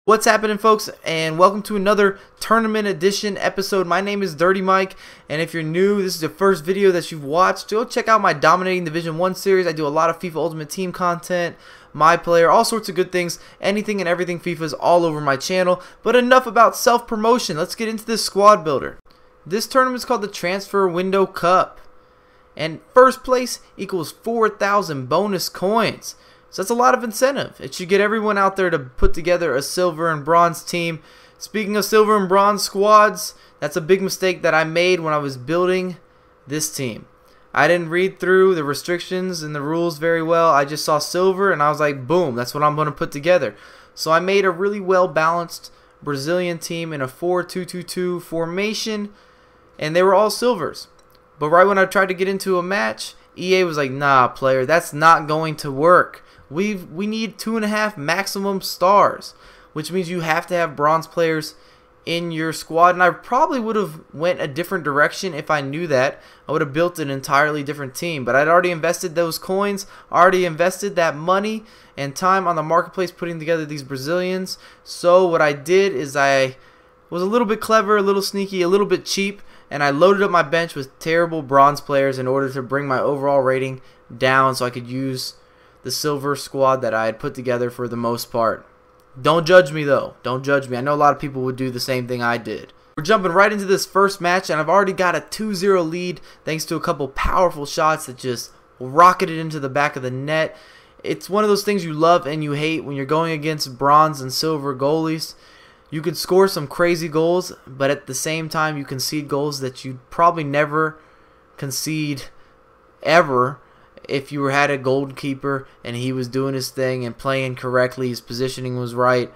What's happening, folks, and welcome to another tournament edition episode. My name is Dirty Mike, and if you're new, this is the first video that you've watched, go check out my Dominating Division 1 series. I do a lot of FIFA Ultimate Team content, my player, all sorts of good things. Anything and everything FIFA is all over my channel. But enough about self-promotion. Let's get into this squad builder. This tournament is called the Transfer Window Cup, and first place equals 4,000 bonus coins. So that's a lot of incentive. It should get everyone out there to put together a silver and bronze team. Speaking of silver and bronze squads, that's a big mistake that I made when I was building this team. I didn't read through the restrictions and the rules very well. I just saw silver and I was like, boom, that's what I'm going to put together. So I made a really well balanced Brazilian team in a 4-2-2-2 formation, and they were all silvers. But right when I tried to get into a match, EA was like, nah, player, that's not going to work. We need 2.5 maximum stars, which means you have to have bronze players in your squad. And I probably would have went a different direction if I knew that. I would have built an entirely different team. But I'd already invested those coins, already invested that money and time on the marketplace putting together these Brazilians. So what I did is I was a little bit clever, a little sneaky, a little bit cheap, and I loaded up my bench with terrible bronze players in order to bring my overall rating down so I could use the silver squad that I had put together for the most part. Don't judge me though. Don't judge me. I know a lot of people would do the same thing I did. We're jumping right into this first match, and I've already got a 2-0 lead thanks to a couple powerful shots that just rocketed into the back of the net. It's one of those things you love and you hate when you're going against bronze and silver goalies. You can score some crazy goals, but at the same time you concede goals that you'd probably never concede ever if you had a goalkeeper and he was doing his thing and playing correctly, his positioning was right.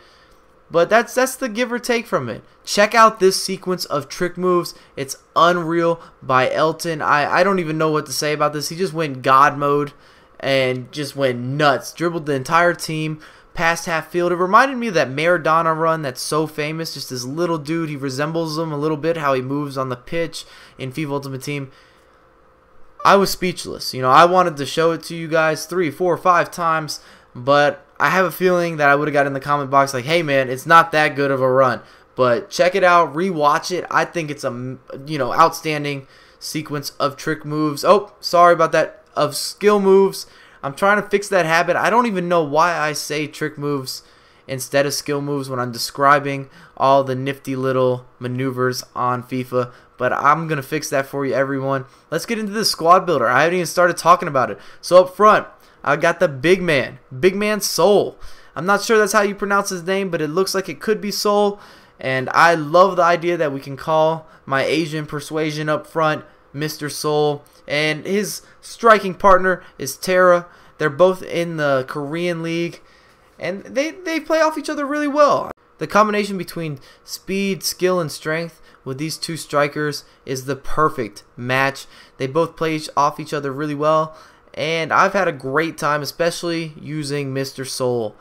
But that's the give or take from it. Check out this sequence of trick moves. It's unreal by Elton. I don't even know what to say about this. He just went God mode and just went nuts. Dribbled the entire team past half field. It reminded me of that Maradona run that's so famous. Just this little dude. He resembles him a little bit, how he moves on the pitch in FIFA Ultimate Team. I was speechless. You know, I wanted to show it to you guys 3, 4, 5 times, but I have a feeling that I would have got in the comment box like, hey man, it's not that good of a run. But check it out, rewatch it. I think it's a, outstanding sequence of trick moves. Oh, sorry about that. Of skill moves. I'm trying to fix that habit. I don't even know why I say trick moves instead of skill moves when I'm describing all the nifty little maneuvers on FIFA. But I'm going to fix that for you, everyone. Let's get into this squad builder. I haven't even started talking about it. So up front, I got the big man Soul. I'm not sure that's how you pronounce his name, but it looks like it could be Soul. And I love the idea that we can call my Asian persuasion up front Mr. Soul. And his striking partner is Tara. They're both in the Korean league, and they play off each other really well. The combination between speed, skill, and strength with these two strikers is the perfect match. They both play off each other really well, and I've had a great time, especially using Mr. Soul.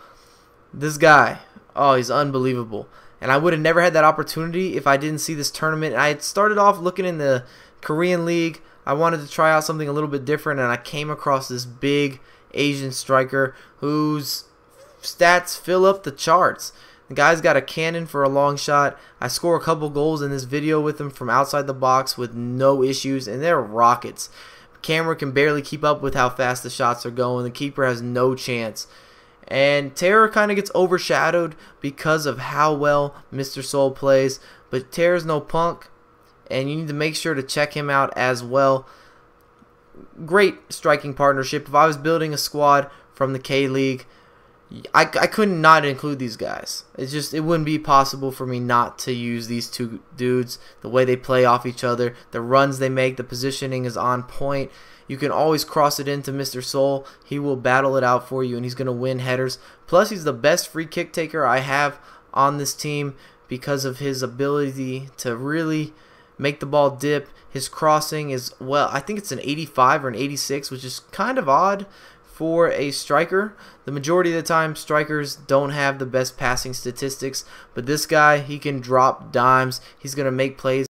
This guy, oh, he's unbelievable. And I would have never had that opportunity if I didn't see this tournament. I had started off looking in the Korean league. I wanted to try out something a little bit different, and I came across this big Asian striker whose stats fill up the charts. The guy's got a cannon for a long shot. I score a couple goals in this video with him from outside the box with no issues, and they're rockets. The camera can barely keep up with how fast the shots are going. The keeper has no chance. And Terror kind of gets overshadowed because of how well Mr. Soul plays. But Terror's no punk, and you need to make sure to check him out as well. Great striking partnership. If I was building a squad from the K-League, I couldn't not include these guys. It wouldn't be possible for me not to use these two dudes. The way they play off each other, the runs they make, the positioning is on point. You can always cross it into Mr. Soul. He will battle it out for you, and he's going to win headers. Plus, he's the best free kick taker I have on this team because of his ability to really make the ball dip. His crossing is, well, I think it's an 85 or an 86, which is kind of odd for a striker. The majority of the time, strikers don't have the best passing statistics, but this guy, he can drop dimes. He's going to make plays.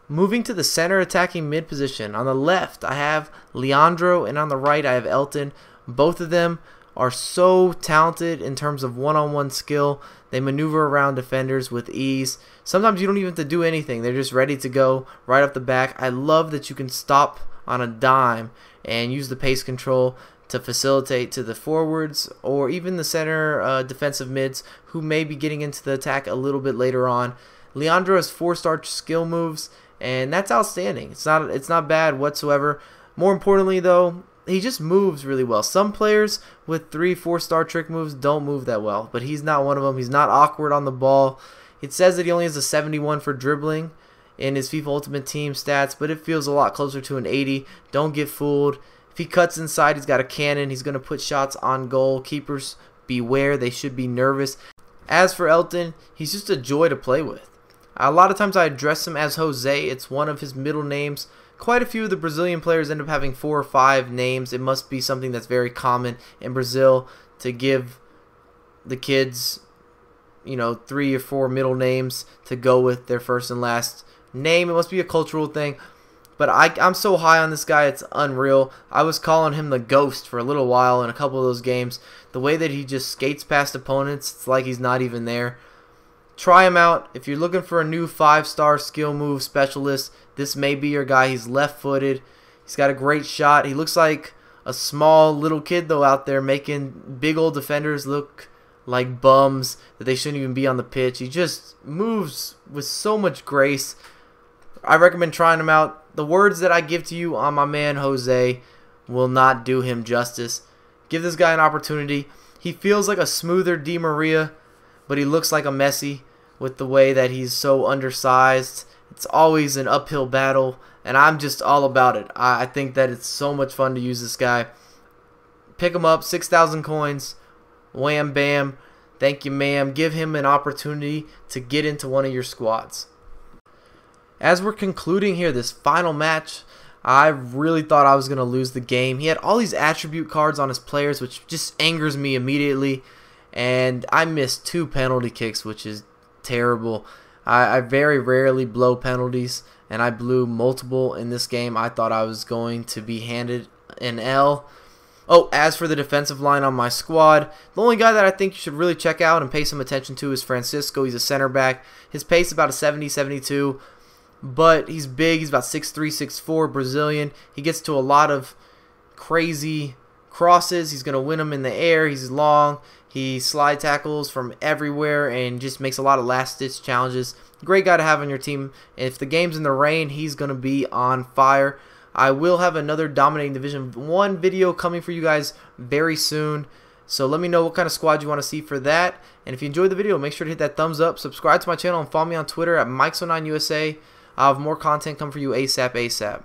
Moving to the center attacking mid position. On the left, I have Leandro, and on the right, I have Elton. Both of them are so talented in terms of one-on-one skill. They maneuver around defenders with ease. Sometimes you don't even have to do anything. They're just ready to go right off the back. I love that you can stop on a dime and use the pace control to facilitate to the forwards or even the center defensive mids who may be getting into the attack a little bit later on. Leandro has 4-star skill moves, and that's outstanding. It's not bad whatsoever. More importantly, though, he just moves really well. Some players with 3-4-star trick moves don't move that well, but he's not one of them. He's not awkward on the ball. It says that he only has a 71 for dribbling in his FIFA Ultimate Team stats, but it feels a lot closer to an 80. Don't get fooled. If he cuts inside, he's got a cannon. He's going to put shots on goal. Keepers, beware. They should be nervous. As for Elton, he's just a joy to play with. A lot of times I address him as Jose. It's one of his middle names. Quite a few of the Brazilian players end up having 4 or 5 names. It must be something that's very common in Brazil to give the kids, 3 or 4 middle names to go with their first and last name. It must be a cultural thing. But I'm so high on this guy, it's unreal. I was calling him the Ghost for a little while in a couple of those games. The way that he just skates past opponents, it's like he's not even there. Try him out. If you're looking for a new 5-star skill move specialist, this may be your guy. He's left-footed. He's got a great shot. He looks like a small little kid, though, out there making big old defenders look like bums that they shouldn't even be on the pitch. He just moves with so much grace. I recommend trying him out. The words that I give to you on my man Jose will not do him justice. Give this guy an opportunity. He feels like a smoother Di Maria, but he looks like a Messi with the way that he's so undersized. It's always an uphill battle, and I'm just all about it. I think that it's so much fun to use this guy. Pick him up, 6,000 coins. Wham, bam. Thank you, ma'am. Give him an opportunity to get into one of your squads. As we're concluding here, this final match, I really thought I was going to lose the game. He had all these attribute cards on his players, which just angers me immediately. And I missed 2 penalty kicks, which is terrible. I very rarely blow penalties, and I blew multiple in this game. I thought I was going to be handed an L. Oh, as for the defensive line on my squad, the only guy that I think you should really check out and pay some attention to is Francisco. He's a center back. His pace is about a 70, 72. But he's big. He's about 6'3", 6'4", Brazilian. He gets to a lot of crazy crosses. He's going to win them in the air. He's long. He slide tackles from everywhere and just makes a lot of last-ditch challenges. Great guy to have on your team. If the game's in the rain, he's going to be on fire. I will have another Dominating Division 1 video coming for you guys very soon. So let me know what kind of squad you want to see for that. And if you enjoyed the video, make sure to hit that thumbs up. Subscribe to my channel and follow me on Twitter at Mike09USA. I'll have more content come for you ASAP.